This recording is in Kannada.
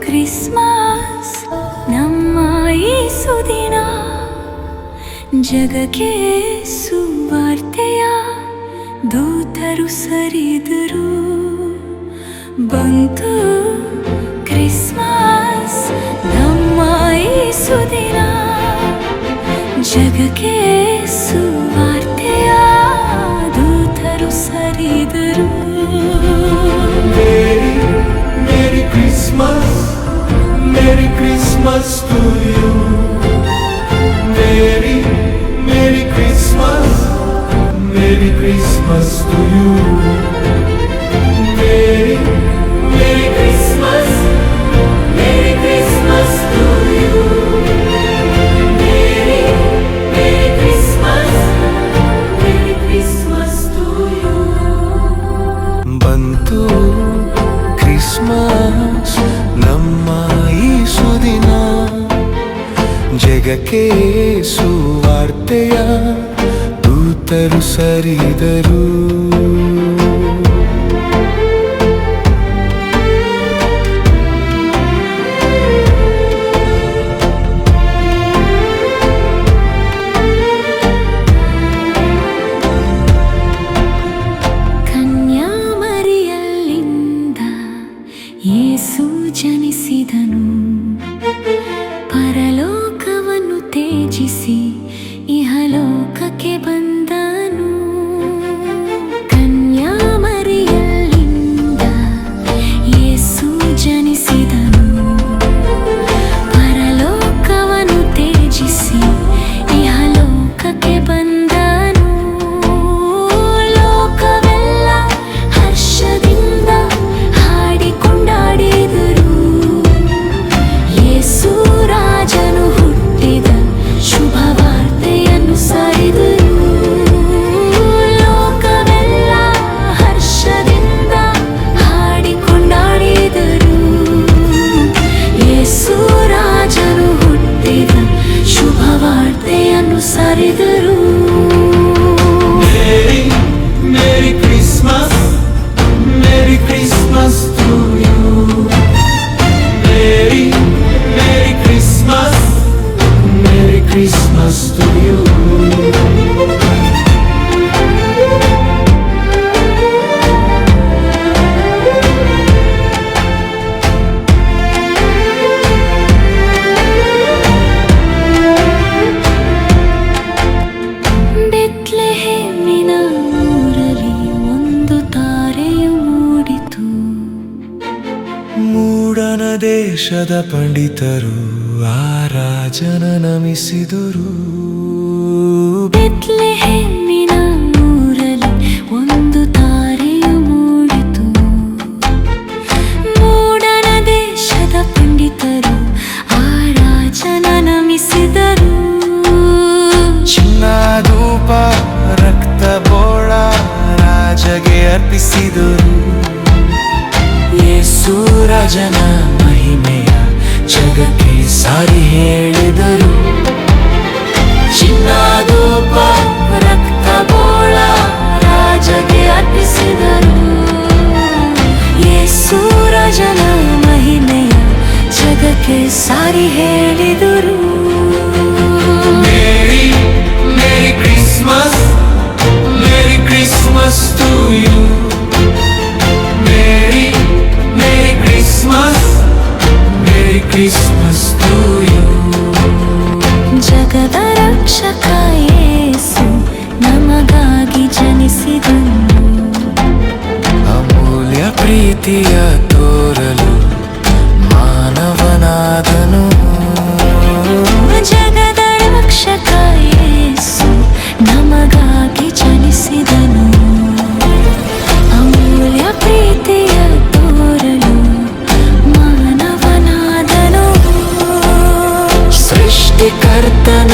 ಕ್ರಿಸ್ಮಸ್ ನಮ್ಮ ಈ ಸುದಿನ ಜಗಕ್ಕೆ ಸುವಾರ್ತೆಯ ದೂತರು ಸರಿದರು. ಬಂತು ಕ್ರಿಸ್ಮಸ್ ನಮ್ಮ ಈ ಸುದಿನ ಜಗಕ್ಕೆ ಸುವಾರ್ತೆಯ ದೂತರು ಸರಿದರು. Merry Christmas, Merry Christmas to you. Merry Christmas, Merry Christmas to you. Merry Christmas, Merry Christmas to you. Merry Christmas, Merry Christmas to you. ಬಂತು ಕ್ರಿಸ್ಮಸ್ ನಮ್ಮ ಈ ಸುದಿನ ಜಗಕ್ಕೆ ಸುವಾರ್ತೆಯ ದೂತರು ಸರಿದರು. ಯೇಸು ಜನಿಸಿದನು, ಪರಲೋಕವನ್ನು ತ್ಯಜಿಸಿ ಇಹಲೋಕಕ್ಕೆ ಬಂದನು. ಕನ್ಯಾಮರಿಯಲ್ಲಿಂದ ಯೇಸು ಜನಿಸಿದನು, ಪರಲೋಕವನ್ನು ತ್ಯಜಿಸಿ ಇಹಲೋಕಕ್ಕೆ ಬಂದನು. ಲೋಕವೆಲ್ಲ ಹರ್ಷದಿಂದ ಹಾಡಿಕೊಂಡಾಡಿದರು. ಯೇಸು ರಾಜನು ಹುಟ್ಟಿದ ಶುಭವಾರ್ತೆಯನ್ನು ಸಾರಿದರು. ಲೋಕವೆಲ್ಲ ಹರ್ಷದಿಂದ ಹಾಡಿಕೊಂಡಾಡಿದರು. ಯೇಸು ರಾಜನು ಹುಟ್ಟಿದ ಶುಭವಾರ್ತೆಯನ್ನು ಸಾರಿದರು. Merry Christmas, Merry Christmas to you. Merry Christmas, Merry Christmas to you. ಬೆತ್ಲೆಹೇಮಿನ ಊರಲ್ಲಿ ಒಂದು ತಾರೆಯು ಮೂಡಿತು. ಮೂಡನ ದೇಶದ ಪಂಡಿತರು ಆ ರಾಜನ ನಮಿಸಿದರು. ಬೆತ್ಲೆಹೇಮಿನ ಊರಲ್ಲಿ ಒಂದು ತಾರೆಯು ಮೂಡಿತು. ಮೂಡನ ದೇಶದ ಪಂಡಿತರು ಆ ರಾಜನ ನಮಿಸಿದರು. ಚಿನ್ನ ಧೂಪ ರಕ್ತ ಬೋಳ ರಾಜಗೆ ಅರ್ಪಿಸಿದರು. ಯೇಸು ರಾಜನ ಮಹಿಮೆಯ ಜಗಕ್ಕೆ ಸಾರಿ ಹೇಳಿದರು. ಚಿನ್ನ ಧೂಪ ರಕ್ತ ಬೋಳ ರಾಜಗೆ ಅರ್ಪಿಸಿದರು. ಯೇಸು ರಾಜನ ಮಹಿಮೆಯ ಜಗಕ್ಕೆ ಸಾರಿ ಹೇಳಿದರು. Merry Christmas, Merry Christmas to you. Merry Christmas, Merry Christmas to you. ಜಗದ ರಕ್ಷಕ ಯೇಸು ನಮಗಾಗಿ ಜನಿಸಿದನು. ಅಮೂಲ್ಯ ಪ್ರೀತಿಯ ತೋರಲು ಮಾನವನಾದನು. ಜಗದ ರಕ್ಷಕ ಯೇಸು ನಮಗಾಗಿ ಜನಿಸಿದನು. ಅಮೂಲ್ಯ ಪ್ರೀತಿಯ ತೋರಲು ಮಾನವನಾದನು. ಸೃಷ್ಟಿಕರ್ತನ